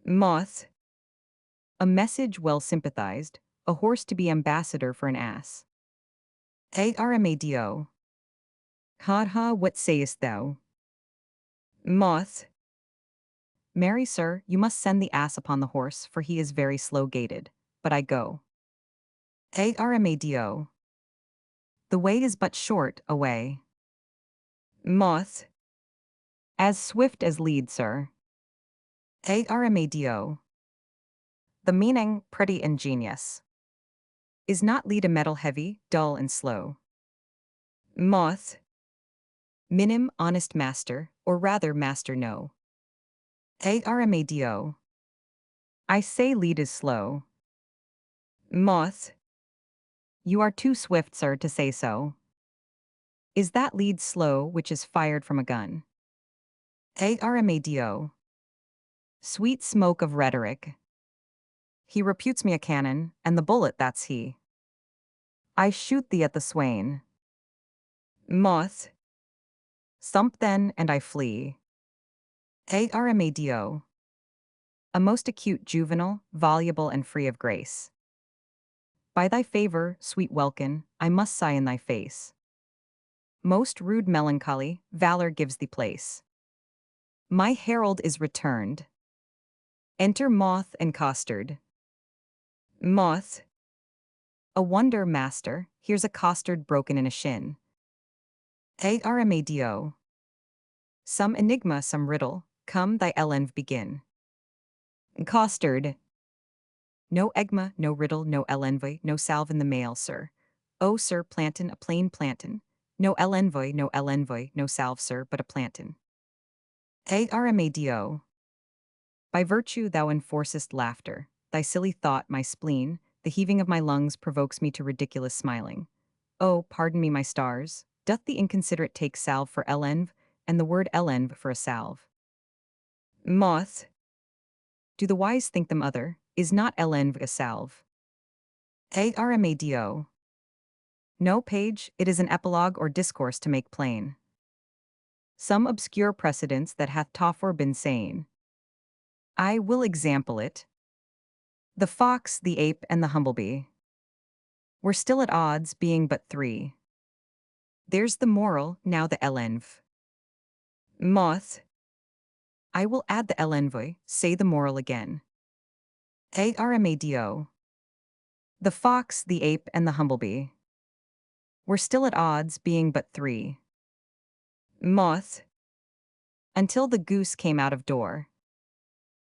Moth. A message well sympathized, a horse to be ambassador for an ass. Aramadio. Ha ha, what sayest thou? Moth. Marry, sir, you must send the ass upon the horse, for he is very slow-gaited. But I go. Aramadio. The way is but short away. Moth. As swift as lead, sir. Aramadio. The meaning, pretty ingenious. Is not lead a metal heavy, dull and slow? Moth. Minim, honest master, or rather master no. Aramadio. I say lead is slow. Moth. You are too swift, sir, to say so. Is that lead slow which is fired from a gun? Aramadio. Sweet smoke of rhetoric. He reputes me a cannon, and the bullet that's he. I shoot thee at the swain. Moth. Thump then, and I flee. Aramadio. A most acute juvenile, voluble and free of grace. By thy favor, sweet welkin, I must sigh in thy face. Most rude melancholy, valor gives thee place. My herald is returned. Enter moth and costard. Moth. A wonder, master, here's a costard broken in a shin. Aramadio. Some enigma, some riddle, come thy elenv begin. Costard. No egma, no riddle, no elenvoy, no salve in the mail, sir. Oh, sir, plantain, a plain plantain. No elenvoy, no elenvoy, no salve, sir, but a plantain. Aramadio. By virtue thou enforcest laughter. Thy silly thought, my spleen, the heaving of my lungs provokes me to ridiculous smiling. Oh, pardon me, my stars. Doth the inconsiderate take salve for elenv, and the word elenv for a salve? Moth. Do the wise think them other? Is not elenv a salve? Aramadio. No, page, it is an epilogue or discourse to make plain some obscure precedents that hath tofore been sane. I will example it. The fox, the ape, and the humblebee were still at odds, being but three. There's the moral, now the elenv. Moth. I will add the elenvoy, say the moral again. Aramadio. The fox, the ape, and the humblebee were still at odds, being but three. Moth. Until the goose came out of door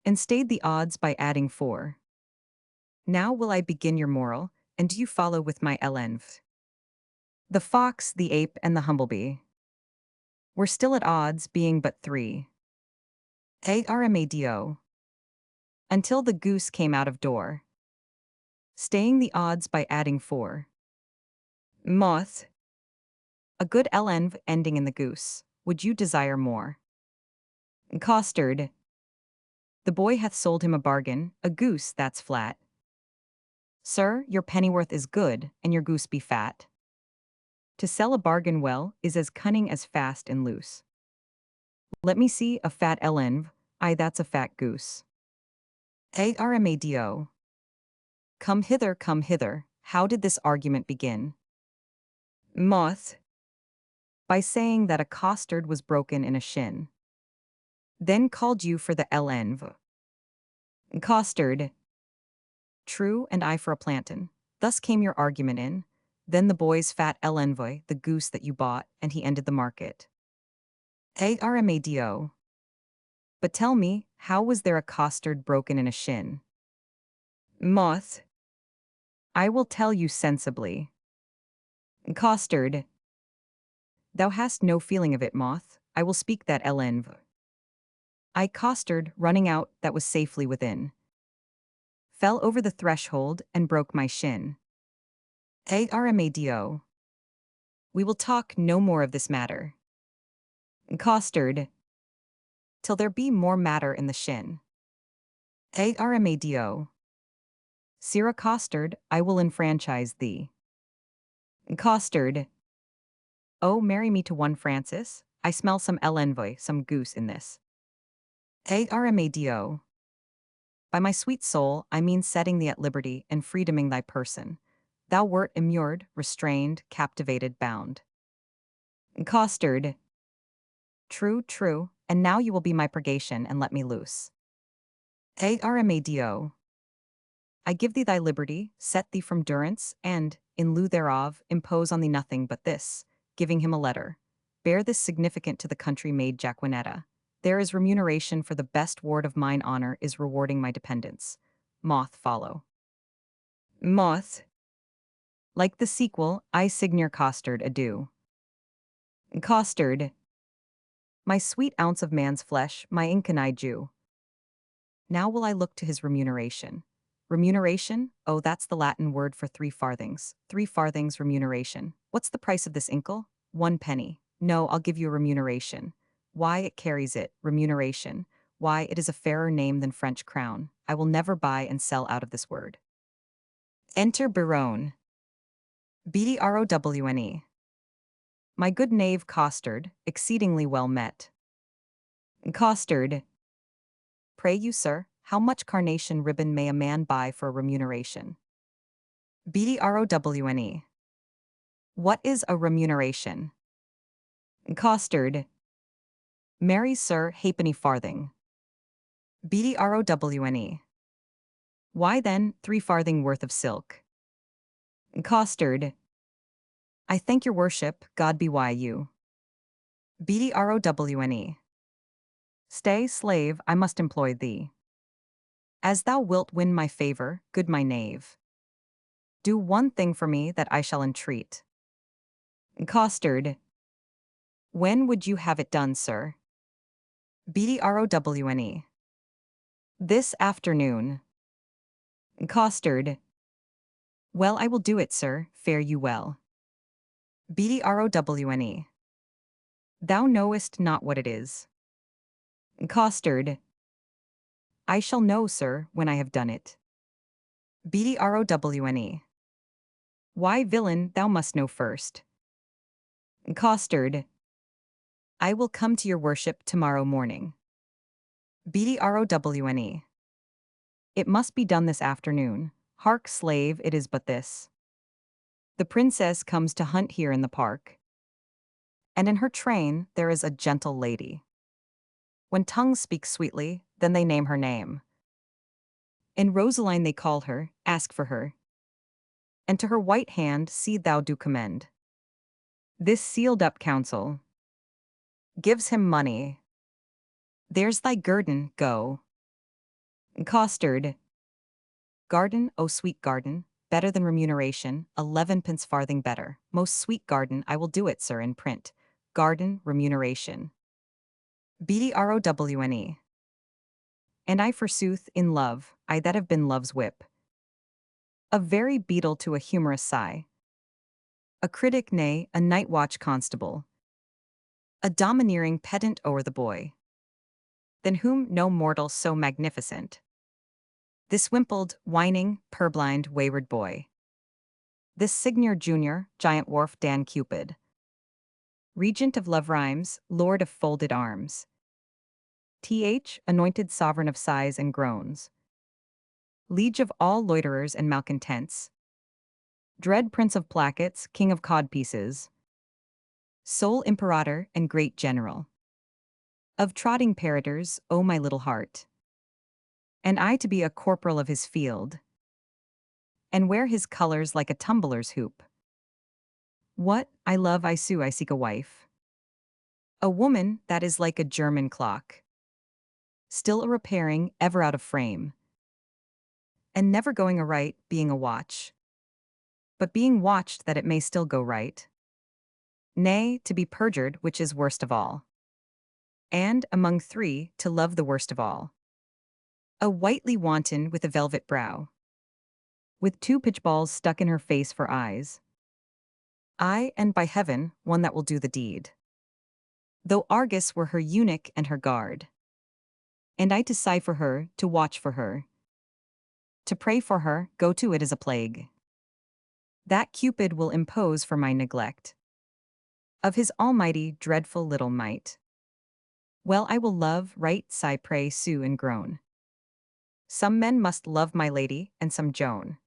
and stayed the odds by adding four. Now will I begin your moral, and do you follow with my elenv. The fox, the ape, and the humblebee were still at odds, being but three. Aramadio. Until the goose came out of door, staying the odds by adding four. Moth. A good elenv ending in the goose. Would you desire more? Costard. The boy hath sold him a bargain, a goose that's flat. Sir, your pennyworth is good, and your goose be fat. To sell a bargain well is as cunning as fast and loose. Let me see a fat elenv, aye, that's a fat goose. Aramadio. Come hither, how did this argument begin? Moth. By saying that a costard was broken in a shin. Then called you for the elenv. Costard. True, and I for a plantain. Thus came your argument in. Then the boy's fat elenvoy, the goose that you bought, and he ended the market. Aramadio. But tell me, how was there a costard broken in a shin? Moth. I will tell you sensibly. Costard. Thou hast no feeling of it, moth. I will speak that elenv. I costard, running out, that was safely within. Fell over the threshold and broke my shin. Aramadio. We will talk no more of this matter. Costard. Till there be more matter in the shin. Aramadio. Sirrah Costard, I will enfranchise thee. Costard. Oh, marry me to one Francis. I smell some elenvoy, some goose in this. Aramadio. By my sweet soul, I mean setting thee at liberty and freedoming thy person. Thou wert immured, restrained, captivated, bound. Costard. True, true, and now you will be my purgation and let me loose. Armado. I give thee thy liberty, set thee from durance, and, in lieu thereof, impose on thee nothing but this, giving him a letter. Bear this significant to the country maid Jaquinetta. There is remuneration for the best ward of mine honor is rewarding my dependence. Moth follow. Moth. Like the sequel, I Signor Costard adieu. Costard. My sweet ounce of man's flesh, my incanide Jew. Now will I look to his remuneration. Remuneration? Oh, that's the Latin word for 3 farthings. 3 farthings remuneration. What's the price of this inkle? 1 penny. No, I'll give you a remuneration. Why, it carries it. Remuneration. Why, it is a fairer name than French crown. I will never buy and sell out of this word. Enter Baron. Bdrowne. My good knave Costard, exceedingly well met. Costard. Pray you, sir, how much carnation ribbon may a man buy for a remuneration? Bdrowne. What is a remuneration? Costard. Marry, sir, halfpenny farthing. Bdrowne. Why then, 3 farthing worth of silk? Costard. I thank your worship, God be wy you. Bdrowne. Stay, slave, I must employ thee. As thou wilt win my favor, good my knave. Do one thing for me that I shall entreat. Costard. When would you have it done, sir? Bdrowne. This afternoon. Costard. Well, I will do it, sir, fare you well. Bdrowne. Thou knowest not what it is. Costard. I shall know, sir, when I have done it. Bdrowne. Why, villain, thou must know first. Costard. I will come to your worship tomorrow morning. Bdrowne. It must be done this afternoon. Hark, slave, it is but this. The princess comes to hunt here in the park. And in her train there is a gentle lady. When tongues speak sweetly, then they name her name. In Rosaline they call her, ask for her. And to her white hand see thou do commend. This sealed up counsel gives him money. There's thy guerdon, go. Costard. Garden, O sweet garden, better than remuneration, 11 pence farthing better. Most sweet garden, I will do it, sir, in print. Garden, remuneration. Bdrowne. And I forsooth, in love, I that have been love's whip. A very beetle to a humorous sigh. A critic, nay, a night watch constable. A domineering pedant o'er the boy. Than whom no mortal so magnificent. This wimpled, whining, purblind, wayward boy. This Signor Junior, giant wharf Dan Cupid. Regent of love rhymes, lord of folded arms. Anointed sovereign of sighs and groans. Liege of all loiterers and malcontents. Dread prince of plackets, king of codpieces. Sole imperator and great general. Of trotting paradors, O my little heart. And I to be a corporal of his field. And wear his colors like a tumbler's hoop. What, I love, I sue, I seek a wife. A woman that is like a German clock. Still a repairing, ever out of frame. And never going aright, being a watch. But being watched that it may still go right. Nay, to be perjured, which is worst of all. And, among 3, to love the worst of all. A whitely wanton with a velvet brow. With 2 pitchballs stuck in her face for eyes. Ay, and by heaven, one that will do the deed. Though Argus were her eunuch and her guard. And I to sigh for her, to watch for her. To pray for her, go to it as a plague. That Cupid will impose for my neglect. Of his almighty, dreadful little might. Well, I will love, write, sigh, pray, sue, and groan. Some men must love my lady, and some Joan.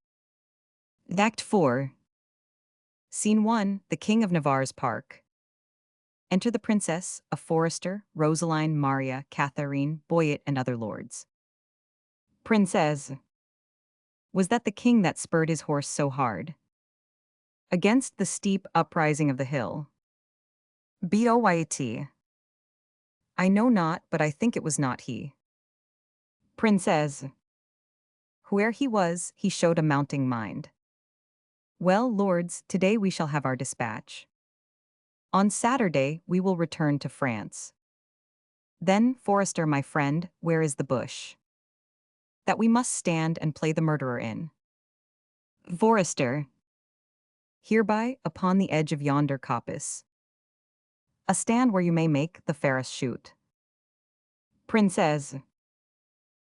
Act 4. Scene 1, the King of Navarre's Park. Enter the princess, a forester, Rosaline, Maria, Catherine, Boyet, and other lords. Princess. Was that the king that spurred his horse so hard against the steep uprising of the hill? Boyet. I know not, but I think it was not he. Princess. Whoe'er he was, he showed a mounting mind. Well, lords, today we shall have our dispatch. On Saturday we will return to France. Then, forester my friend, where is the bush that we must stand and play the murderer in? Forester. Hereby, upon the edge of yonder coppice. A stand where you may make the fairest shoot. Princess.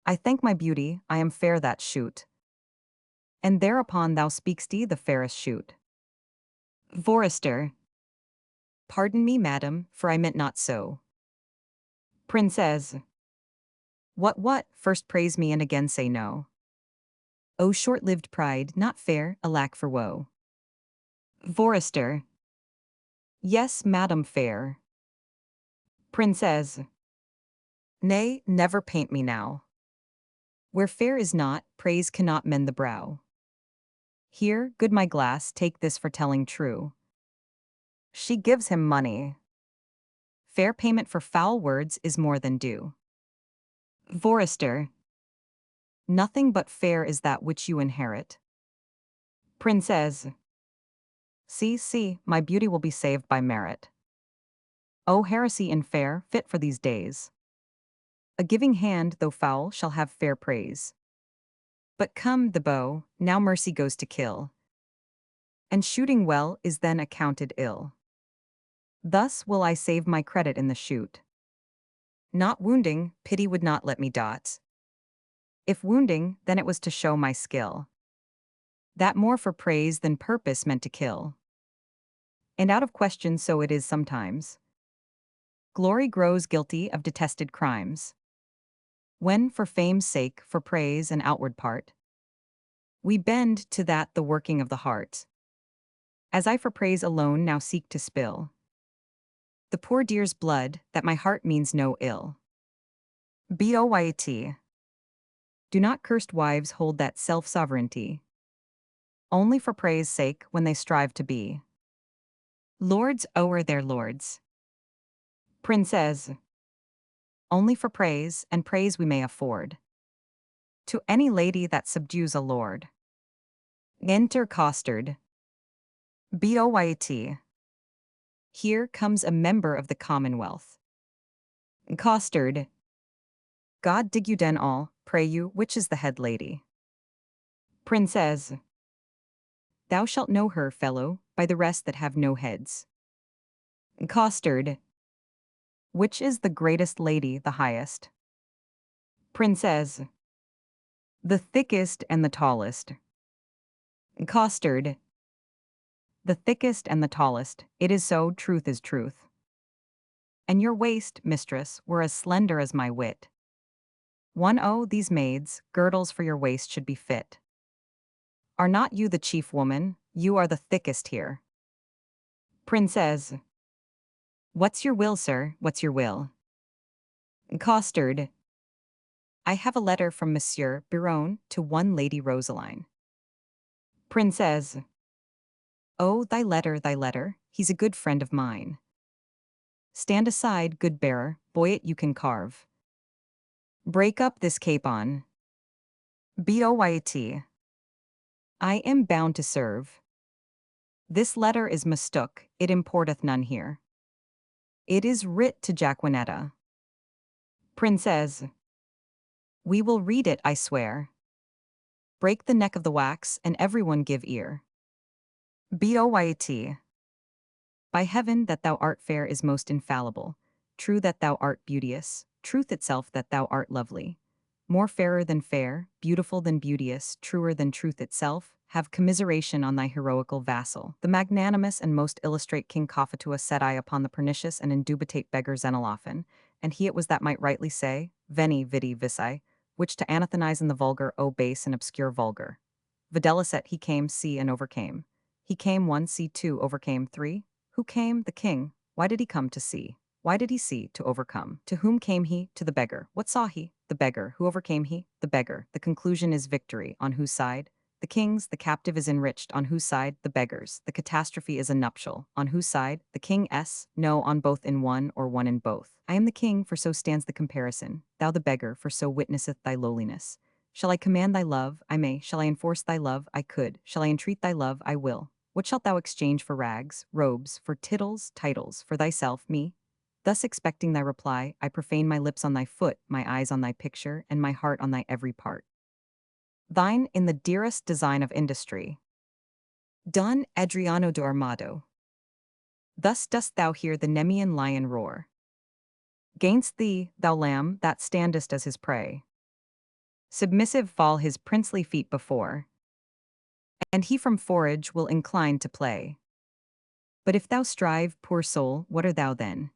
I thank my beauty, I am fair that shoot. And thereupon thou speak'st the fairest shoot. Forester. Pardon me, madam, for I meant not so. Princess. What, first praise me and again say no. O short-lived pride, not fair, alack for woe. Forester. Yes, madam, fair. Princess. Nay, never paint me now. Where fair is not, praise cannot mend the brow. Here, good my glass, take this for telling true. She gives him money. Fair payment for foul words is more than due. Forester. Nothing but fair is that which you inherit. Princess. See, my beauty will be saved by merit. O heresy in fair, fit for these days. A giving hand, though foul, shall have fair praise. But come, the bow, now mercy goes to kill. And shooting well is then accounted ill. Thus will I save my credit in the shoot. Not wounding, pity would not let me dot. If wounding, then it was to show my skill. That more for praise than purpose meant to kill. And out of question so it is sometimes. Glory grows guilty of detested crimes. When, for fame's sake, for praise and outward part, we bend to that the working of the heart. As I for praise alone now seek to spill the poor dear's blood, that my heart means no ill. Boyet. Do not cursed wives hold that self-sovereignty, only for praise sake when they strive to be lords o'er their lords. Princess. Only for praise, and praise we may afford to any lady that subdues a lord. Enter Costard. Boyet. Here comes a member of the Commonwealth. Costard. God dig you den all, pray you, which is the head lady? Princess. Thou shalt know her, fellow, by the rest that have no heads. Costard. Which is the greatest lady, the highest? Princess. The thickest and the tallest. Costard. The thickest and the tallest, it is so, truth is truth. And your waist, mistress, were as slender as my wit. These maids, girdles for your waist should be fit. Are not you the chief woman? You are the thickest here. Princess. What's your will, sir, what's your will? Costard. I have a letter from Monsieur Biron to one Lady Rosaline. Princess. Oh, thy letter, he's a good friend of mine. Stand aside, good bearer, Boyet you can carve. Break up this capon. Boyet. I am bound to serve. This letter is mistook, it importeth none here. It is writ to Jaquinetta. Princess. We will read it, I swear. Break the neck of the wax, and everyone give ear. Boyet. By heaven that thou art fair is most infallible, true that thou art beauteous, truth itself that thou art lovely. More fairer than fair, beautiful than beauteous, truer than truth itself, have commiseration on thy heroical vassal. The magnanimous and most illustrate King Cophetua set eye upon the pernicious and indubitate beggar Xenolophan, and he it was that might rightly say, Veni, vidi, vici, which to anathenize in the vulgar, O base and obscure vulgar. Videlicet he came, see and overcame. He came 1, see 2, overcame 3. Who came? The king. Why did he come? To see. Why did he see? To overcome. To whom came he? To the beggar. What saw he? The beggar. Who overcame he? The beggar. The conclusion is victory. On whose side? The king's. The captive is enriched. On whose side? The beggar's. The catastrophe is a nuptial. On whose side? The king's. No, on both in one, or one in both. I am the king, for so stands the comparison. Thou the beggar, for so witnesseth thy lowliness. Shall I command thy love? I may. Shall I enforce thy love? I could. Shall I entreat thy love? I will. What shalt thou exchange for rags, robes, for tittles, titles, for thyself, me? Thus expecting thy reply, I profane my lips on thy foot, my eyes on thy picture, and my heart on thy every part. Thine in the dearest design of industry. Don Adriano de Armado. Thus dost thou hear the Nemean lion roar. Gainst thee, thou lamb, that standest as his prey. Submissive fall his princely feet before, and he from forage will incline to play. But if thou strive, poor soul, what art thou then?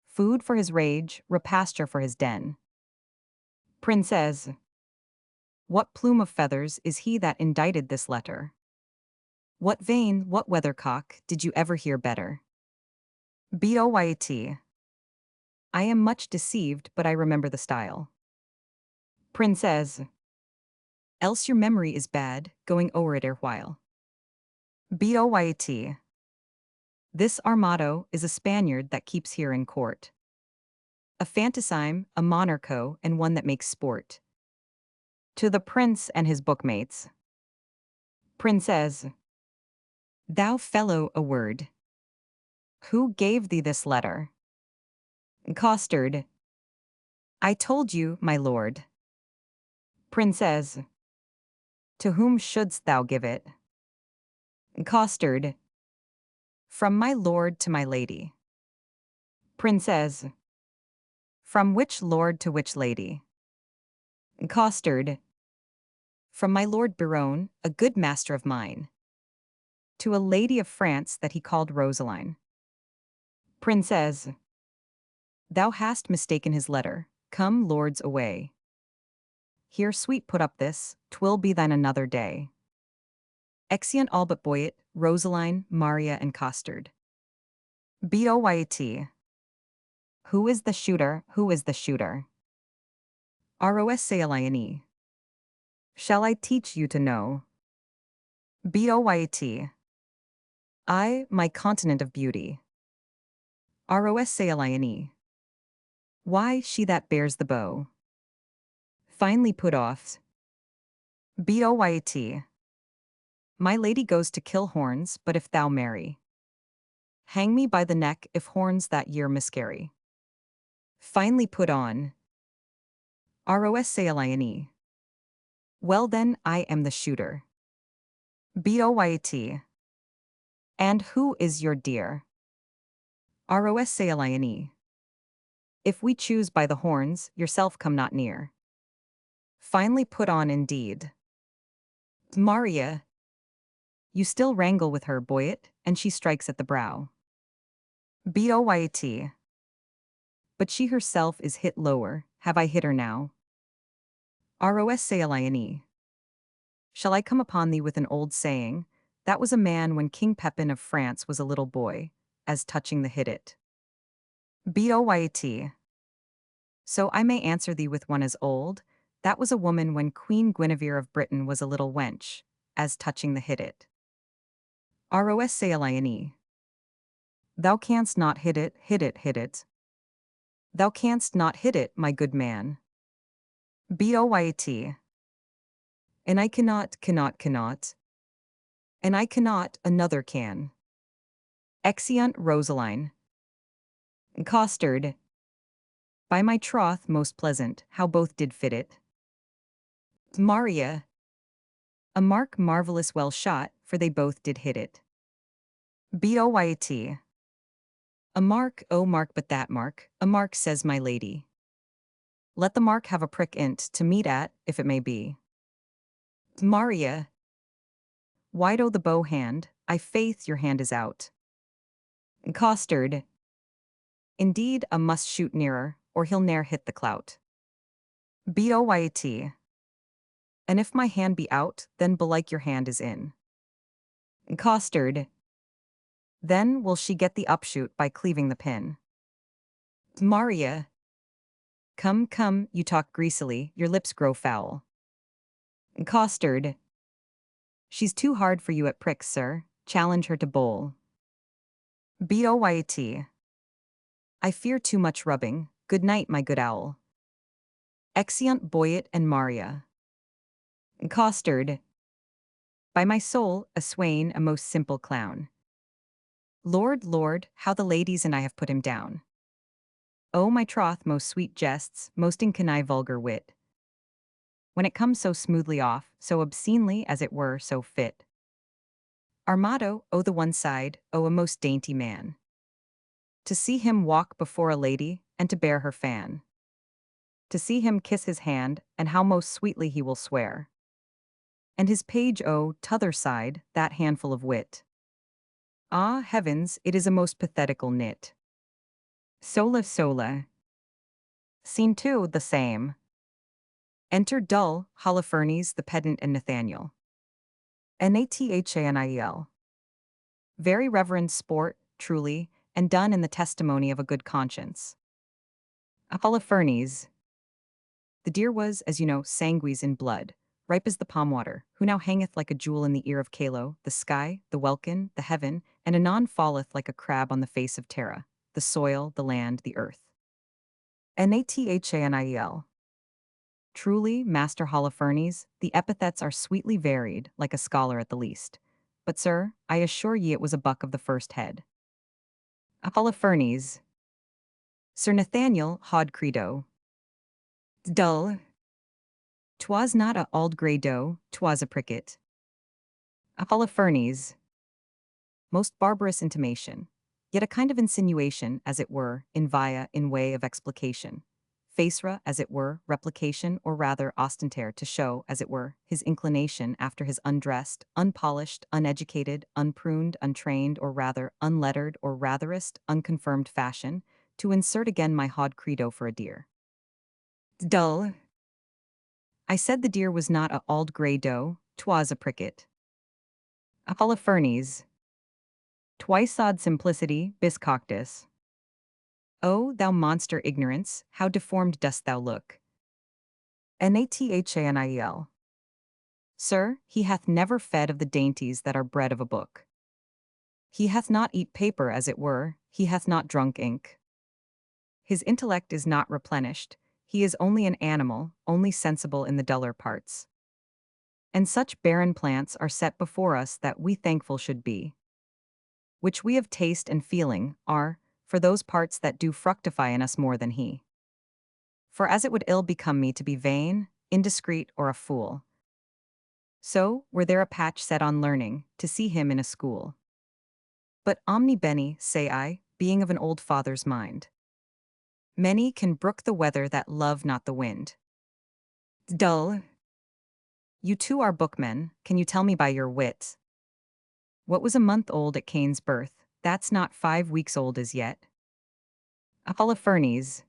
Food for his rage, repasture for his den. Princess. What plume of feathers is he that indited this letter? What vane, what weathercock, did you ever hear better? Boyt. I am much deceived, but I remember the style. Princess. Else your memory is bad, going o'er it erewhile. Boyt. This Armado is a Spaniard that keeps here in court. A fantasime, a monarcho, and one that makes sport. To the prince and his bookmates. Princess. Thou fellow, a word. Who gave thee this letter? Costard. I told you, my lord. Princess. To whom shouldst thou give it? Costard. From my lord to my lady. Princess. From which lord to which lady? Costard. From my lord Biron, a good master of mine, to a lady of France that he called Rosaline. Princess. Thou hast mistaken his letter. Come, lords, away. Here, sweet, put up this, 'twill be thine another day. Exeunt all but Boyet, Rosaline, Maria, and Costard. Boyt. Who is the shooter? Who is the shooter? Rosaline. Shall I teach you to know? Boyt. I, my continent of beauty. Rosaline. Why, she that bears the bow. Finely put off. Boyt. My lady goes to kill horns, but if thou marry, hang me by the neck if horns that year miscarry. Finely put on. Rosaline. Well then, I am the shooter. Boyt. And who is your dear? Rosaline. If we choose by the horns, yourself come not near. Finely put on indeed. Maria. You still wrangle with her, Boyet, and she strikes at the brow. Boyt. But she herself is hit lower, have I hit her now? Rosaline. Shall I come upon thee with an old saying? That was a man when King Pepin of France was a little boy, as touching the hit it. Boyt. So I may answer thee with one as old, that was a woman when Queen Guinevere of Britain was a little wench, as touching the hit it. Rosaline. Thou canst not hit it, hit it, hit it. Thou canst not hit it, my good man. Boyt. And I cannot. And I cannot, another can. Exeunt Rosaline. Costard. By my troth, most pleasant, how both did fit it. Maria. A mark marvellous well shot, for they both did hit it. Boyt. A mark, oh mark, but that mark, a mark, says my lady. Let the mark have a prick in't to meet at, if it may be. Maria. Wide o' the bow hand, I faith your hand is out. Costard. Indeed, a must shoot nearer, or he'll ne'er hit the clout. Boyt. And if my hand be out, then belike your hand is in. Costard. Then will she get the upshoot by cleaving the pin. Maria. Come, come, you talk greasily, your lips grow foul. Costard. She's too hard for you at pricks, sir, challenge her to bowl. Boyt. I fear too much rubbing, good night, my good owl. Exeunt Boyet and Maria. Costard. By my soul, a swain, a most simple clown. Lord, Lord, how the ladies and I have put him down. Oh, my troth, most sweet jests, most inconnive vulgar wit. When it comes so smoothly off, so obscenely as it were, so fit. Our motto, oh the one side, oh a most dainty man. To see him walk before a lady, and to bear her fan. To see him kiss his hand, and how most sweetly he will swear. And his page, oh, t'other side, that handful of wit. Ah, heavens, it is a most pathetical knit. Sola sola. Scene 2, the same. Enter Dull, Holofernes, the pedant, and Nathaniel. Nathaniel. Very reverend sport, truly, and done in the testimony of a good conscience. Holofernes. The deer was, as you know, sanguis in blood, ripe as the palm water, who now hangeth like a jewel in the ear of Calo, the sky, the welkin, the heaven, and anon falleth like a crab on the face of Terra, the soil, the land, the earth. Nathaniel. Truly, Master Holofernes, the epithets are sweetly varied, like a scholar at the least. But, sir, I assure ye it was a buck of the first head. Holofernes. Sir Nathaniel, haud credo. Dull. 'Twas not a auld grey doe, 'twas a pricket. Holofernes. Most barbarous intimation, yet a kind of insinuation, as it were, in via, in way of explication. Facera, as it were, replication, or rather ostentare to show, as it were, his inclination after his undressed, unpolished, uneducated, unpruned, untrained, or rather, unlettered, or ratherest, unconfirmed fashion, to insert again my haud credo for a deer. Dull. I said the deer was not a auld grey doe, 'twas a pricket. Holofernes. Twice odd simplicity, biscoctus. O, thou monster ignorance, how deformed dost thou look. Nathaniel. Sir, he hath never fed of the dainties that are bred of a book. He hath not eat paper, as it were, he hath not drunk ink. His intellect is not replenished, he is only an animal, only sensible in the duller parts. And such barren plants are set before us that we thankful should be. Which we of taste and feeling are, for those parts that do fructify in us more than he. For as it would ill become me to be vain, indiscreet, or a fool, so were there a patch set on learning, to see him in a school. But omni bene, say I, being of an old father's mind. Many can brook the weather that love not the wind. Dull. You too are bookmen, can you tell me by your wit? What was a month old at Cain's birth, that's not 5 weeks old as yet. Holofernes.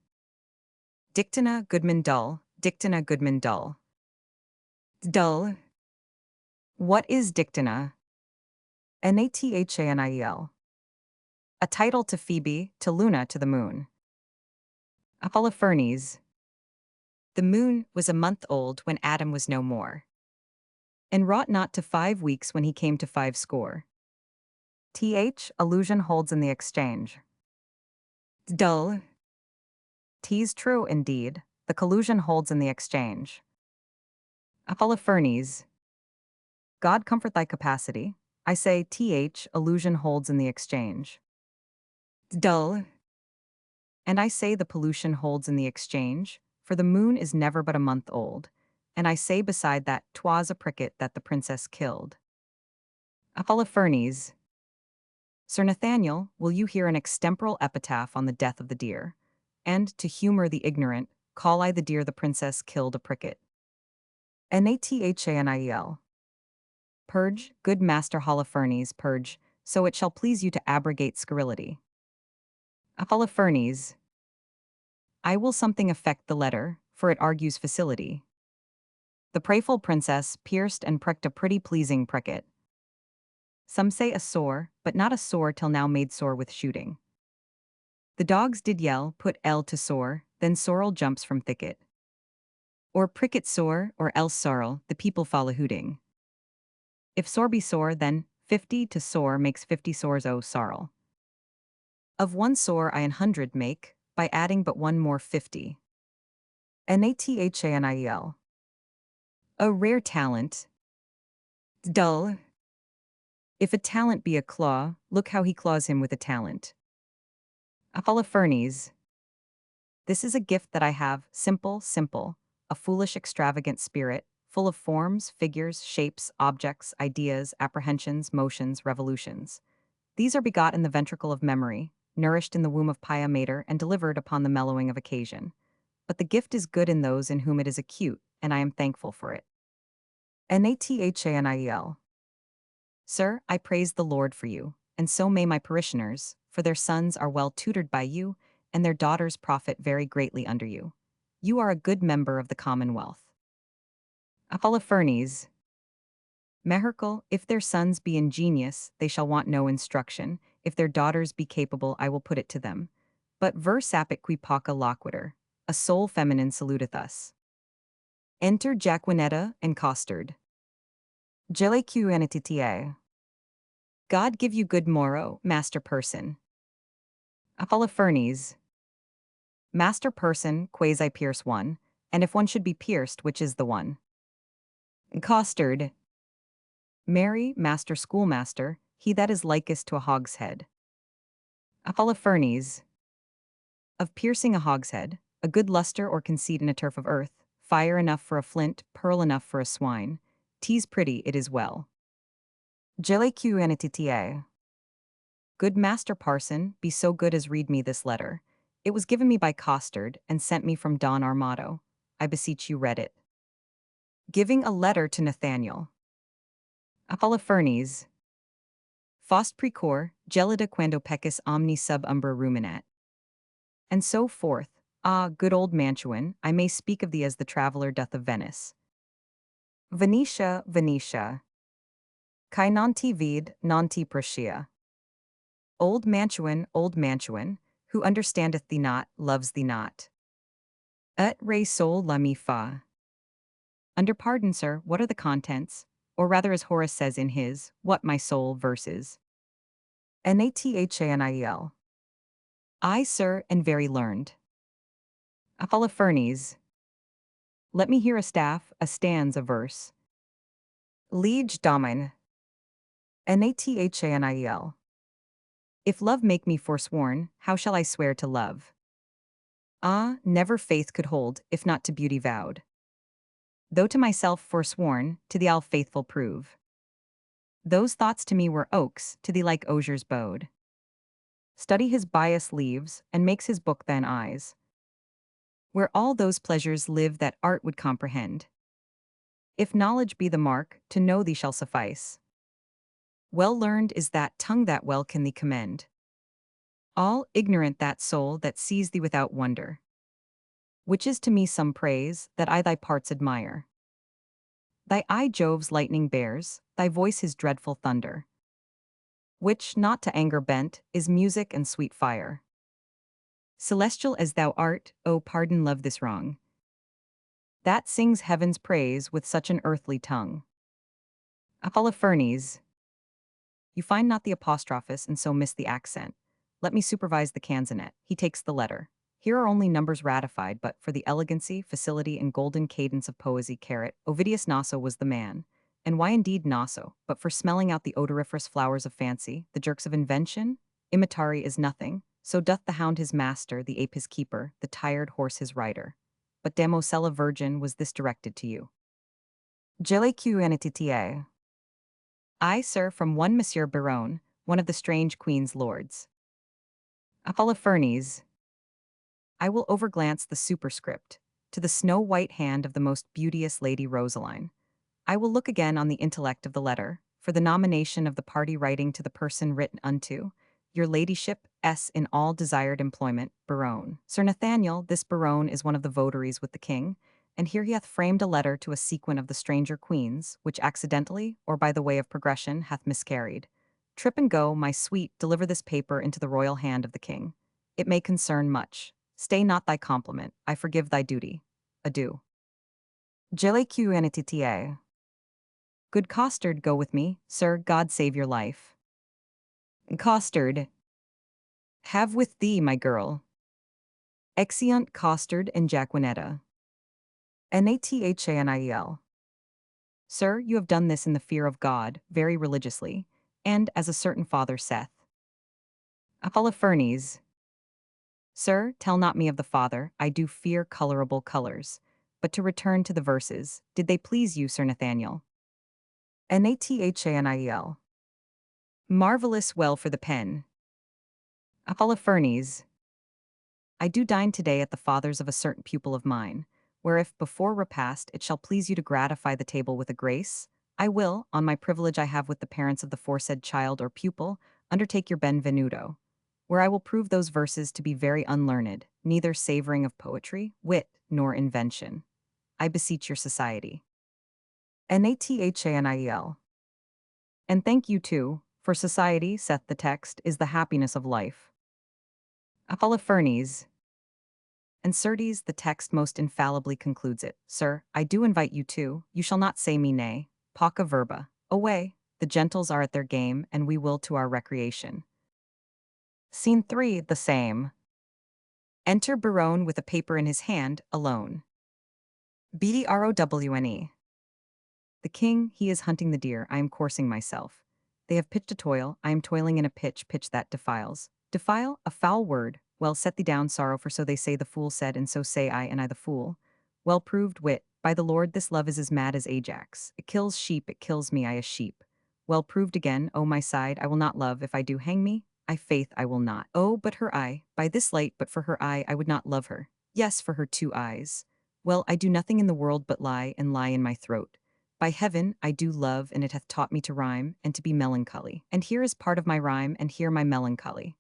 Dictina Goodman Dull, Dictina Goodman Dull. Dull. What is dictina? Nathaniel. A title to Phoebe, to Luna, to the moon. Holofernes. The moon was a month old when Adam was no more, and wrought not to 5 weeks when he came to 5 score. Allusion holds in the exchange. Dull. 'Tis true, indeed, the collusion holds in the exchange. Holofernes. God comfort thy capacity, I say allusion holds in the exchange. Dull. And I say the pollution holds in the exchange, for the moon is never but a month old, and I say beside that 'twas a pricket that the princess killed. Holofernes. Sir Nathaniel, will you hear an extemporal epitaph on the death of the deer? And, to humor the ignorant, call I the deer the princess killed a pricket. Nathaniel. Purge, good Master Holofernes, purge, so it shall please you to abrogate scurrility. Holofernes. I will something affect the letter, for it argues facility. The playful princess pierced and pricked a pretty pleasing pricket. Some say a sore, but not a sore till now made sore with shooting. The dogs did yell, put L to sore, then sorrel jumps from thicket. Or pricket sore, or else sorrel, the people follow hooting. If sore be sore, then 50 to sore makes 50 sores o sorrel. Of one sore I 100 make, by adding but one more 50. Nathanil. A rare talent. Dull. If a talent be a claw, look how he claws him with a talent. Holofernes. This is a gift that I have, simple, simple, a foolish extravagant spirit, full of forms, figures, shapes, objects, ideas, apprehensions, motions, revolutions. These are begot in the ventricle of memory, nourished in the womb of Pia Mater, and delivered upon the mellowing of occasion. But the gift is good in those in whom it is acute, and I am thankful for it. Nathanil. Sir, I praise the Lord for you, and so may my parishioners, for their sons are well tutored by you, and their daughters profit very greatly under you. You are a good member of the commonwealth. Holofernes. Meherkel, if their sons be ingenious, they shall want no instruction. If their daughters be capable, I will put it to them. But ver sapit qui pauca loquitur, a soul feminine saluteth us. Enter Jaquinetta and Costard. Jelequanititie. God give you good morrow, master person. Holofernes. Master person, quasi pierce one, and if one should be pierced, which is the one? Costard. Mary, master schoolmaster, he that is likest to a hogshead. Holofernes. Of piercing a hogshead, a good lustre or conceit in a turf of earth, fire enough for a flint, pearl enough for a swine. 'Tis pretty, it is well. Jelequanititie. Good master parson, be so good as read me this letter. It was given me by Costard, and sent me from Don Armado. I beseech you read it. Giving a letter to Nathaniel. Holofernes. Faust precor, gelida quando pecus omni sub umbra ruminat. And so forth. Ah, good old Mantuan, I may speak of thee as the traveller doth of Venice. Venetia, Venetia. Kai non ti vid, non ti pracia. Old Mantuan, who understandeth thee not, loves thee not. Et re sol la mi fa. Under pardon, sir, what are the contents? Or rather, as Horace says in his, What my soul verses. Nathanil. I, sir, and very learned. Holofernes. Let me hear a staff, a stanza, verse. Liege domin. Nathanil. If love make me forsworn, how shall I swear to love? Ah, never faith could hold, if not to beauty vowed. Though to myself forsworn, to thee I'll faithful prove. Those thoughts to me were oaks, to thee like osiers bowed. Study his bias leaves, and makes his book thine eyes. Where all those pleasures live that art would comprehend. If knowledge be the mark, to know thee shall suffice. Well learned is that tongue that well can thee commend. All ignorant that soul that sees thee without wonder. Which is to me some praise, that I thy parts admire. Thy eye Jove's lightning bears, thy voice his dreadful thunder. Which, not to anger bent, is music and sweet fire. Celestial as thou art, O pardon love this wrong. That sings heaven's praise with such an earthly tongue. Holofernes. You find not the apostrophis and so miss the accent. Let me supervise the canzonet. He takes the letter. Here are only numbers ratified, but for the elegancy, facility, and golden cadence of poesy, Ovidius Naso was the man. And why indeed Naso, but for smelling out the odoriferous flowers of fancy, the jerks of invention? Imitari is nothing, so doth the hound his master, the ape his keeper, the tired horse his rider. But Damosella Virgin was this directed to you. Jelequanititie. I, sir, from one Monsieur Baron, one of the strange queen's lords. Holofernes. I will overglance the superscript, to the snow-white hand of the most beauteous Lady Rosaline. I will look again on the intellect of the letter, for the nomination of the party writing to the person written unto, your ladyship, S in all desired employment, Barone. Sir Nathaniel, this Barone is one of the votaries with the king, and here he hath framed a letter to a sequin of the stranger queens, which accidentally, or by the way of progression, hath miscarried. Trip and go, my sweet, deliver this paper into the royal hand of the king. It may concern much. Stay not thy compliment, I forgive thy duty. Adieu. Jelequanititie. Good Costard, go with me, sir, God save your life. Costard. Have with thee, my girl. Exeunt Costard and Jaquinetta. Nathanil. Sir, you have done this in the fear of God, very religiously, and as a certain father saith. Holofernes. Sir, tell not me of the father, I do fear colorable colors. But to return to the verses, did they please you, Sir Nathaniel? Nathanil. Marvelous well for the pen. Holofernes. I do dine today at the father's of a certain pupil of mine, where if before repast it shall please you to gratify the table with a grace, I will, on my privilege I have with the parents of the foresaid child or pupil, undertake your benvenuto, where I will prove those verses to be very unlearned, neither savoring of poetry, wit, nor invention. I beseech your society. Nathanil. And thank you too, for society, saith the text, is the happiness of life. Holofernes. And certes, the text most infallibly concludes it. Sir, I do invite you too, you shall not say me nay. Pauca verba. Away, the gentles are at their game, and we will to our recreation. Scene 3, the same. Enter Barone with a paper in his hand, alone. Bdrowne. The king, he is hunting the deer, I am coursing myself. They have pitched a toil, I am toiling in a pitch that defiles. Defile, a foul word. Well, set thee down, sorrow, for so they say the fool said, and so say I, and I the fool. Well proved wit, by the Lord, this love is as mad as Ajax. It kills sheep, it kills me, I a sheep. Well proved again, O my side, I will not love, if I do hang me, I faith I will not. Oh, but her eye, by this light, but for her eye, I would not love her. Yes, for her 2 eyes. Well, I do nothing in the world but lie, and lie in my throat. By heaven, I do love, and it hath taught me to rhyme, and to be melancholy. And here is part of my rhyme, and here my melancholy.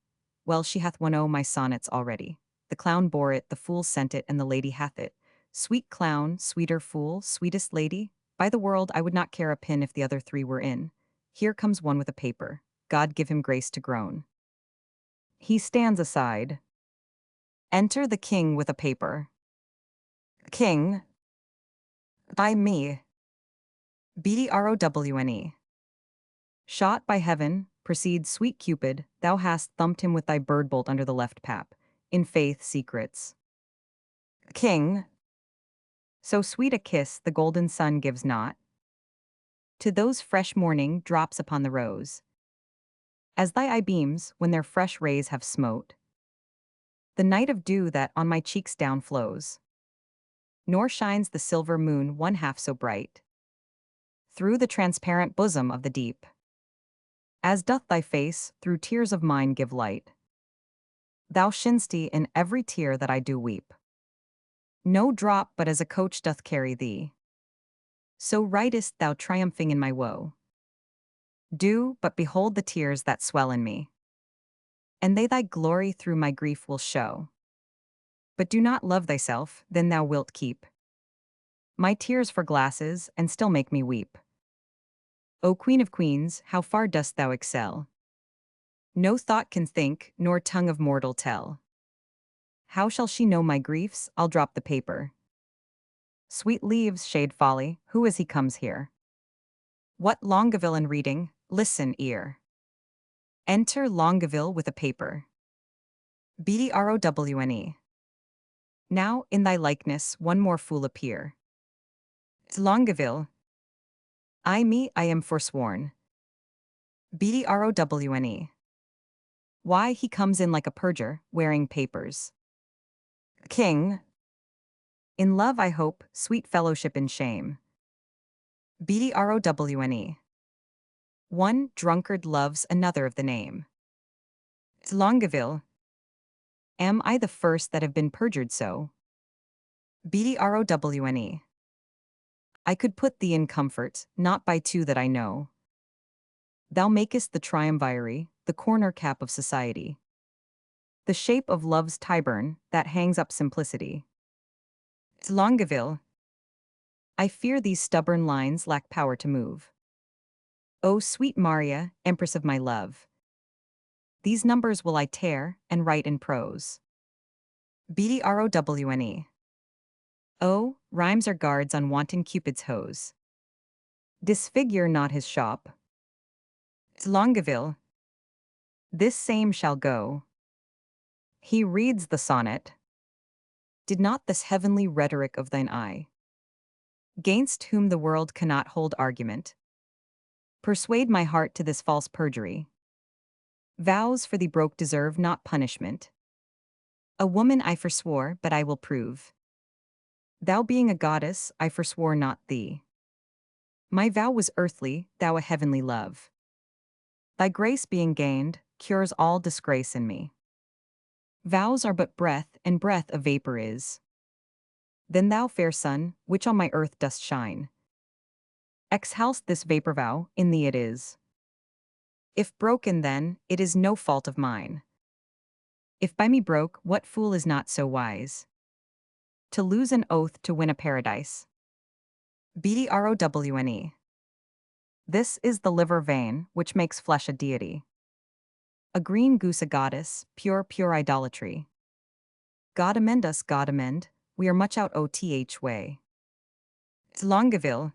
Well, she hath won my sonnets already. The clown bore it, the fool sent it, and the lady hath it. Sweet clown, sweeter fool, sweetest lady, by the world I would not care a pin if the other 3 were in. Here comes one with a paper. God give him grace to groan. He stands aside. Enter the king with a paper. King. By me. Bdrowne. Shot by heaven, proceed sweet Cupid, thou hast thumped him with thy bird bolt under the left pap. In faith, secrets. King. So sweet a kiss the golden sun gives not to those fresh morning drops upon the rose, as thy eye beams when their fresh rays have smote the night of dew that on my cheeks down flows. Nor shines the silver moon one half so bright through the transparent bosom of the deep, as doth thy face through tears of mine give light. Thou shin'st in every tear that I do weep. No drop but as a coach doth carry thee. So ridest thou triumphing in my woe. Do but behold the tears that swell in me, and they thy glory through my grief will show. But do not love thyself, then thou wilt keep my tears for glasses, and still make me weep. O Queen of Queens, how far dost thou excel? No thought can think, nor tongue of mortal tell. How shall she know my griefs? I'll drop the paper. Sweet leaves, shade folly, who is he comes here? What Longueville in reading? Listen, ear. Enter Longueville with a paper. Bdrowne. Now, in thy likeness, one more fool appear. Longueville. I me, I am forsworn. Bdrowne. Why, he comes in like a perjure, wearing papers. King. In love I hope, sweet fellowship in shame. Bdrowne. One drunkard loves another of the name. Longueville. Am I the first that have been perjured so? Bdrowne. I could put thee in comfort, not by 2 that I know. Thou makest the triumvirate, the corner cap of society. The shape of love's Tyburn that hangs up simplicity. Longueville. I fear these stubborn lines lack power to move. O sweet Maria, empress of my love. These numbers will I tear and write in prose. BDROWNE. O, rhymes are guards on wanton Cupid's hose. Disfigure not his shop. Longueville. This same shall go. He reads the sonnet. Did not this heavenly rhetoric of thine eye, gainst whom the world cannot hold argument, persuade my heart to this false perjury? Vows for thee broke deserve not punishment. A woman I forswore, but I will prove. Thou being a goddess, I forswore not thee. My vow was earthly, thou a heavenly love. Thy grace being gained, cures all disgrace in me. Vows are but breath, and breath a vapor is. Then thou, fair sun, which on my earth dost shine, exhalest this vapor vow, in thee it is. If broken then, it is no fault of mine. If by me broke, what fool is not so wise to lose an oath to win a paradise? BDROWNE. This is the liver vein, which makes flesh a deity. A green goose a goddess, pure, pure idolatry. God amend us, God amend, we are much out OTH way. Longueville.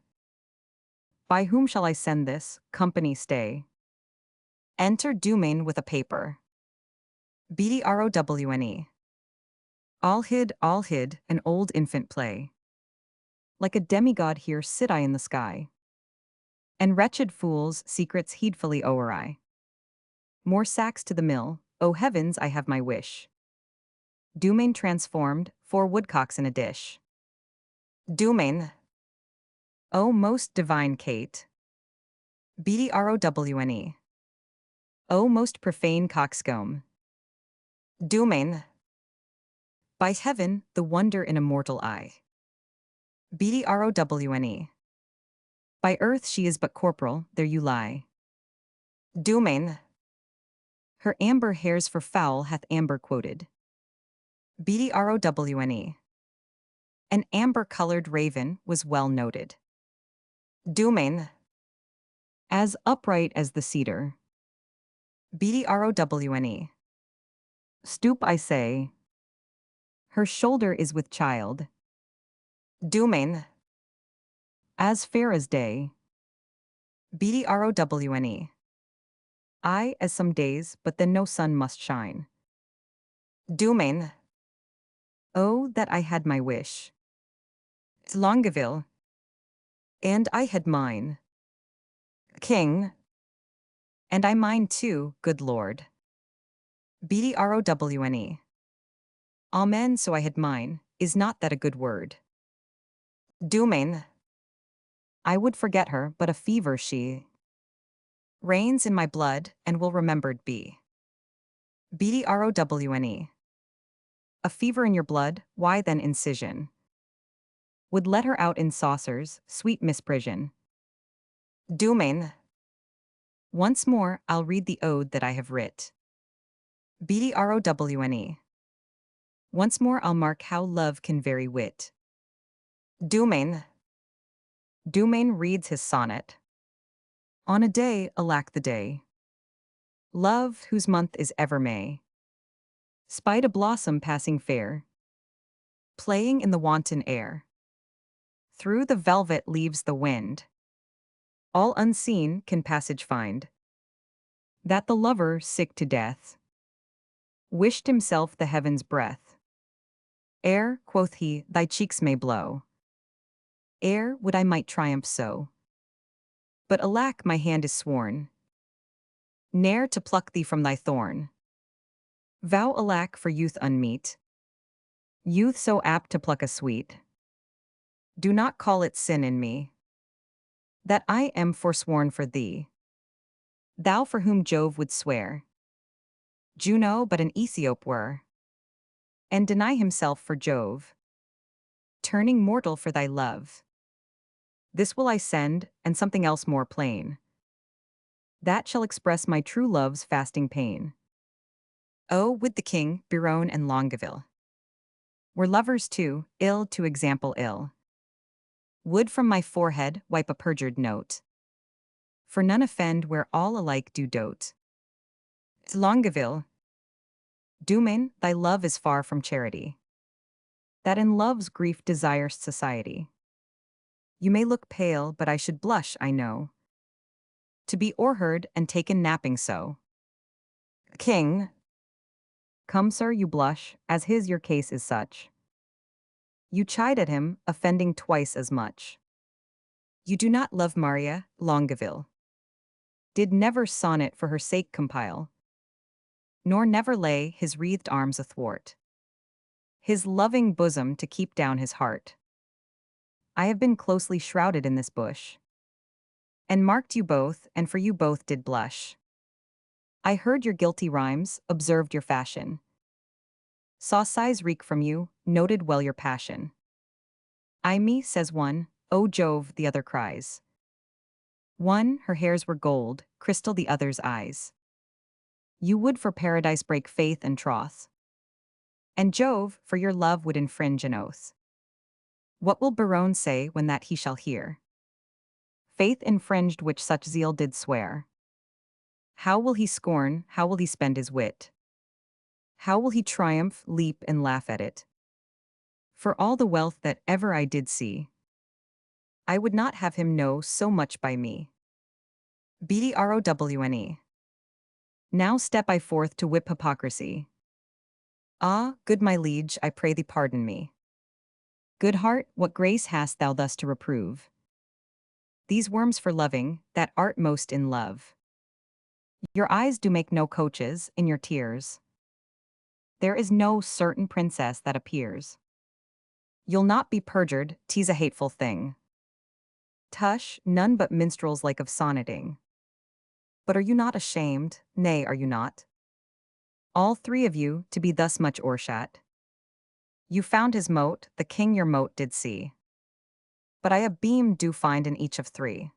By whom shall I send this, company stay? Enter Dumain with a paper. BDROWNE. All hid, an old infant play. Like a demigod here sit I in the sky. And wretched fools secrets heedfully o'er I. More sacks to the mill, O heavens, I have my wish. Dumain transformed, 4 woodcocks in a dish. Dumain. O most divine Kate. BDROWNE. O most profane coxcomb. Dumain. By heaven, the wonder in a mortal eye. BDROWNE. By earth she is but corporal, there you lie. Dumain. Her amber hairs for foul hath amber quoted. BDROWNE. An amber-colored raven was well noted. Dumain. As upright as the cedar. BDROWNE. Stoop I say. Her shoulder is with child. Dumain. As fair as day. BDROWNE. I as some days, but then no sun must shine. Dumain. Oh, that I had my wish. Longueville. And I had mine. King. And I mine too, good lord. BDROWNE. Amen, so I had mine, is not that a good word? Dumain. I would forget her, but a fever she reigns in my blood, and will remembered be. BDROWNE. A fever in your blood, why then incision? Would let her out in saucers, sweet misprision. Dumain. Once more I'll read the ode that I have writ. BDROWNE. Once more I'll mark how love can vary wit. Dumain. Dumain reads his sonnet. On a day, alack the day. Love, whose month is ever May, spied a blossom passing fair, playing in the wanton air. Through the velvet leaves the wind, all unseen can passage find. That the lover, sick to death, wished himself the heaven's breath. Ere, quoth he, thy cheeks may blow. Ere would I might triumph so. But alack, my hand is sworn, ne'er to pluck thee from thy thorn. Vow alack for youth unmeet, youth so apt to pluck a sweet. Do not call it sin in me, that I am forsworn for thee. Thou for whom Jove would swear, Juno but an Aethiop were, and deny himself for Jove, turning mortal for thy love. This will I send, and something else more plain, that shall express my true love's fasting pain. Oh, would the king, Biron and Longueville were lovers too, ill to example ill. Would from my forehead wipe a perjured note. For none offend where all alike do dote. Longueville, Dumain, thy love is far from charity, that in love's grief desires society. You may look pale, but I should blush, I know, to be o'erheard and taken napping so. King, come, sir, you blush, as his your case is such. You chide at him, offending twice as much. You do not love Maria, Longueville. Did never sonnet for her sake compile, nor never lay his wreathed arms athwart his loving bosom to keep down his heart. I have been closely shrouded in this bush, and marked you both, and for you both did blush. I heard your guilty rhymes, observed your fashion, saw sighs reek from you, noted well your passion. I me, says one, O Jove, the other cries. One, her hairs were gold, crystal the other's eyes. You would for paradise break faith and troth, and Jove, for your love would infringe an oath. What will Biron say when that he shall hear faith infringed which such zeal did swear? How will he scorn, how will he spend his wit? How will he triumph, leap, and laugh at it? For all the wealth that ever I did see, I would not have him know so much by me. Bdrowne. Now step I forth to whip hypocrisy. Ah, good my liege, I pray thee pardon me. Good heart, what grace hast thou thus to reprove these worms for loving, that art most in love? Your eyes do make no coaches, in your tears there is no certain princess that appears. You'll not be perjured, 'tis a hateful thing. Tush, none but minstrels like of sonneting. But are you not ashamed, nay, are you not? All three of you, to be thus much o'ershat. You found his mote, the king your mote did see. But I a beam do find in each of three.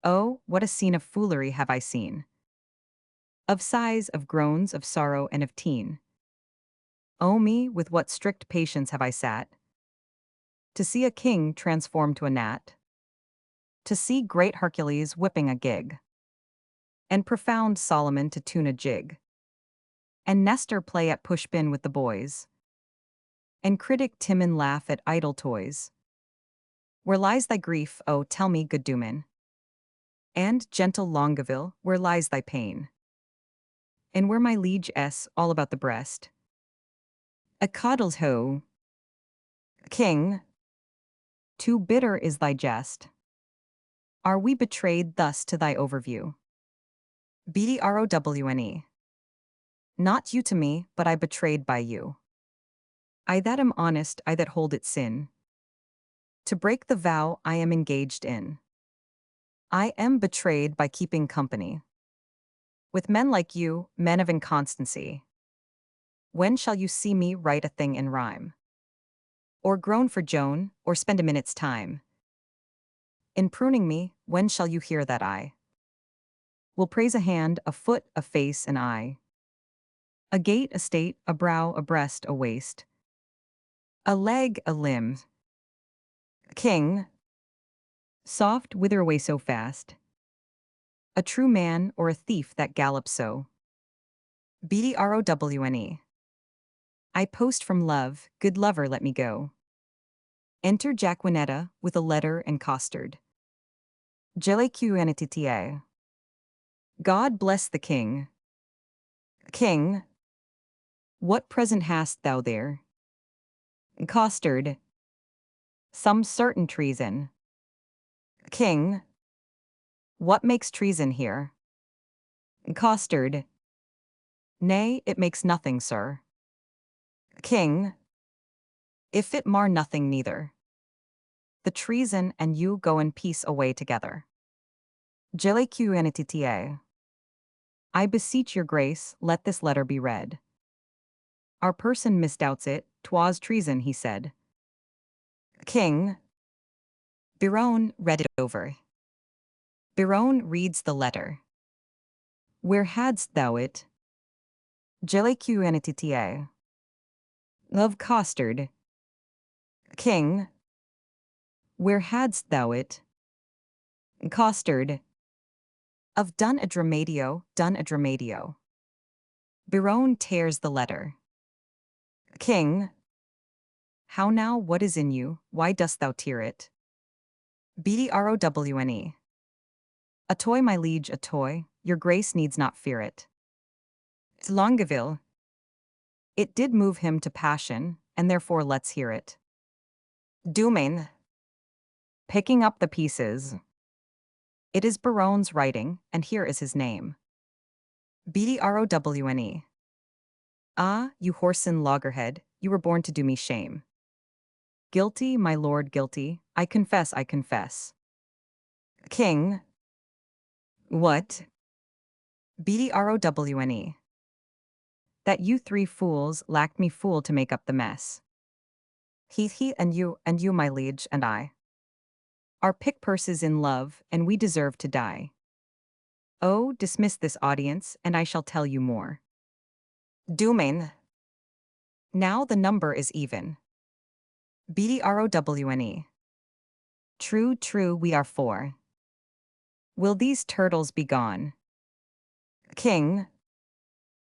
Oh, what a scene of foolery have I seen! Of sighs, of groans, of sorrow, and of teen. Oh me, with what strict patience have I sat to see a king transformed to a gnat, to see great Hercules whipping a gig, and profound Solomon to tune a jig, and Nestor play at push-pin with the boys, and critic Timon laugh at idle toys. Where lies thy grief, oh, tell me, good Dumain? And, gentle Longueville, where lies thy pain? And where my liege S, all about the breast? A coddle's hoe. King, too bitter is thy jest. Are we betrayed thus to thy overview? Bdrowne. Not you to me, but I betrayed by you. I that am honest, I that hold it sin. To break the vow I am engaged in. I am betrayed by keeping company with men like you, men of inconstancy. When shall you see me write a thing in rhyme? Or groan for Joan, or spend a minute's time in pruning me, when shall you hear that I will praise a hand, a foot, a face, an eye, a gait, a state, a brow, a breast, a waist, a leg, a limb? King, soft, whither away so fast? A true man, or a thief that gallops so? Bdrowne. I post from love, good lover, let me go. Enter Jacquinetta, with a letter and costard. Jelequanititia. God bless the king. King, what present hast thou there? Costard. Some certain treason. King, what makes treason here? Costard. Nay, it makes nothing, sir. King, if it mar nothing neither. The treason and you go in peace away together. Jelequanititia. I beseech your grace, let this letter be read. Our person misdoubts it, 'twas treason, he said. King, Biron read it over. Biron reads the letter. Where hadst thou it? Jellyqnitita. Love costard. King. Where hadst thou it? Costard. Of done a dramadio, done a dramadio. Biron tears the letter. King. How now, what is in you, why dost thou tear it? Bdrowne. A toy, my liege, a toy, your grace needs not fear it. Longueville. It did move him to passion, and therefore let's hear it. Domain. Picking up the pieces. It is Baron's writing, and here is his name. Bdrowne. Ah, you whoreson loggerhead, you were born to do me shame. Guilty, my lord, guilty, I confess, I confess. King. What? Bdrowne. That you three fools lacked me fool to make up the mess. He, and you, my liege, and I. Our pick purses in love, and we deserve to die. Oh, dismiss this audience, and I shall tell you more. Domain. Now the number is even. Bdrowne. True, true, we are four. Will these turtles be gone? King.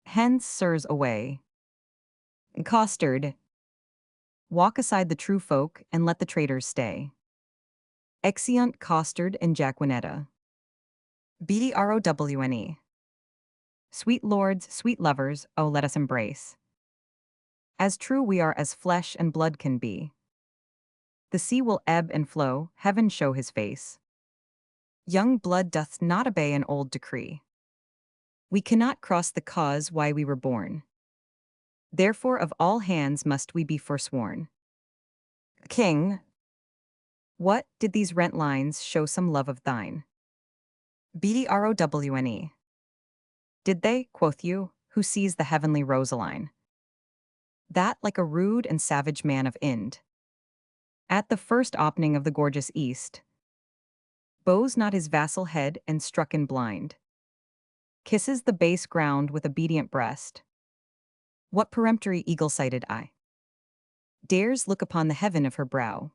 Hence, sirs, away. Costard. Walk aside the true folk, and let the traitors stay. Exeunt Costard and Jaquinetta. Bdrowne. Sweet lords, sweet lovers, oh let us embrace. As true we are as flesh and blood can be. The sea will ebb and flow, heaven show his face. Young blood doth not obey an old decree. We cannot cross the cause why we were born. Therefore of all hands must we be forsworn. King. What, did these rent lines show some love of thine? Bdrowne. Did they, quoth you, who sees the heavenly Rosaline? That like a rude and savage man of Ind. At the first opening of the gorgeous east, bows not his vassal head and struck in blind. Kisses the base ground with obedient breast. What peremptory eagle-sighted eye dares look upon the heaven of her brow?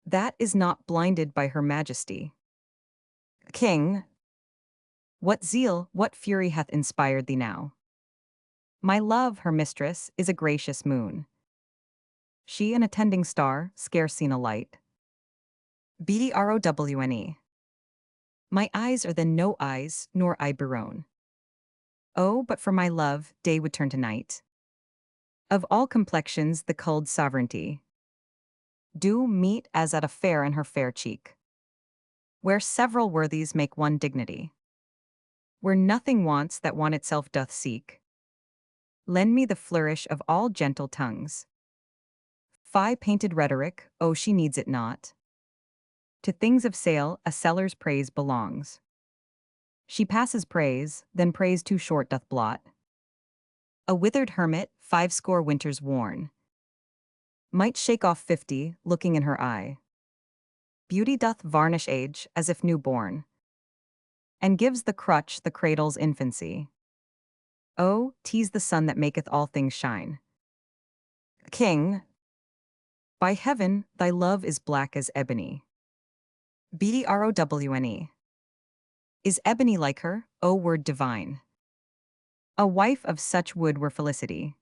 That is not blinded by her majesty. King. What zeal, what fury hath inspired thee now? My love, her mistress, is a gracious moon. She an attending star, scarce seen a light. Bdrowne. My eyes are then no eyes, nor I Biron. Oh, but for my love, day would turn to night. Of all complexions the culled sovereignty do meet as at a fair in her fair cheek. Where several worthies make one dignity. Where nothing wants that one itself doth seek. Lend me the flourish of all gentle tongues. Fie painted rhetoric, oh she needs it not. To things of sale a seller's praise belongs. She passes praise, then praise too short doth blot. A withered hermit, 50 winters worn, might shake off 50, looking in her eye. Beauty doth varnish age, as if new-born, and gives the crutch the cradle's infancy. Oh, 'tis the sun that maketh all things shine. King. By heaven, thy love is black as ebony. Bdrowne. Is ebony like her, O word divine? A wife of such would were felicity.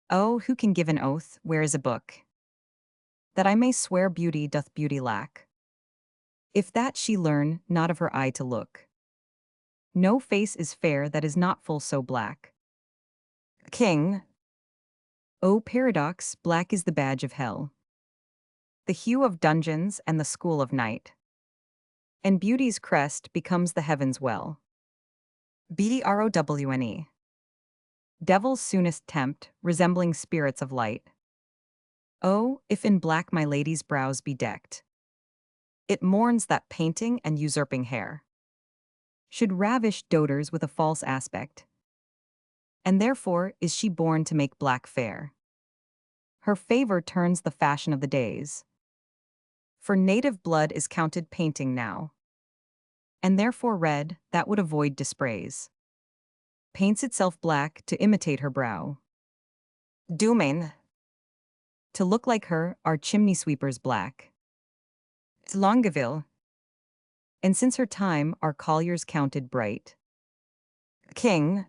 Oh, who can give an oath, where is a book? That I may swear beauty doth beauty lack. If that she learn not of her eye to look. No face is fair that is not full so black. King. O paradox, black is the badge of hell. The hue of dungeons and the school of night. And beauty's crest becomes the heaven's well. Bdrowne. Devils soonest tempt, resembling spirits of light. Oh, if in black my lady's brows be decked. It mourns that painting and usurping hair should ravish doters with a false aspect. And therefore is she born to make black fair. Her favor turns the fashion of the days. For native blood is counted painting now. And therefore red, that would avoid dispraise. paints itself black to imitate her brow. Domain. To look like her are chimney sweepers black. Longueville. And since her time are colliers counted bright. King.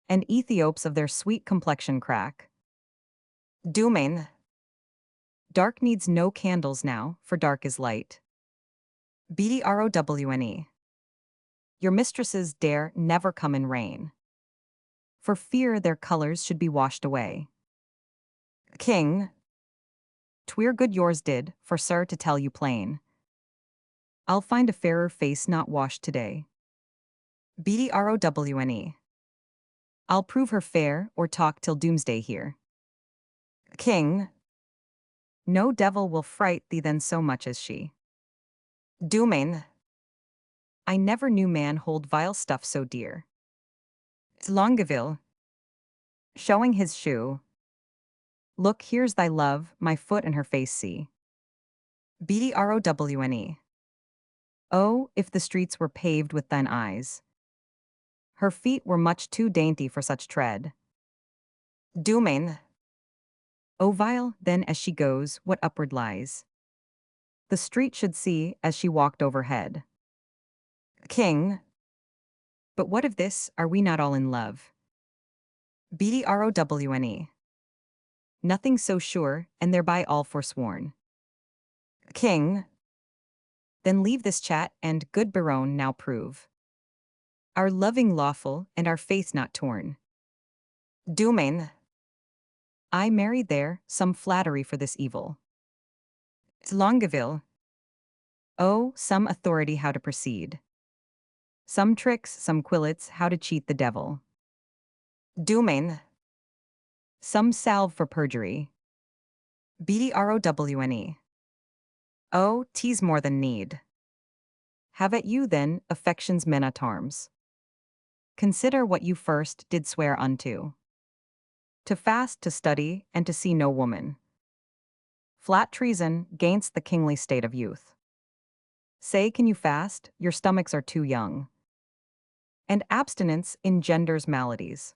And Ethiops of their sweet complexion crack. Domain. Dark needs no candles now, for dark is light. Browne. Your mistresses dare never come in rain, for fear their colors should be washed away. King. Tweer good yours did, for sir to tell you plain. I'll find a fairer face not washed today. Browne. I'll prove her fair, or talk till doomsday here. King. No devil will fright thee then so much as she. Domain. I never knew man hold vile stuff so dear. Longueville. Showing his shoe. Look, here's thy love, my foot and her face see. Browne. Oh, if the streets were paved with thine eyes. Her feet were much too dainty for such tread. Domain. O vile, then as she goes, what upward lies? The street should see as she walked overhead. King. But what of this, are we not all in love? Browne. Nothing so sure, and thereby all forsworn. King. Then leave this chat, and, good Baron, now prove our loving lawful, and our faith not torn. Domain. I married there, some flattery for this evil. Longueville. Oh, some authority how to proceed. Some tricks, some quillets, how to cheat the devil. Domain. Some salve for perjury. Browne. Oh, 'tis more than need. Have at you then, affection's men at arms. Consider what you first did swear unto. To fast, to study, and to see no woman. Flat treason gainst the kingly state of youth. Say, can you fast? Your stomachs are too young. And abstinence engenders maladies.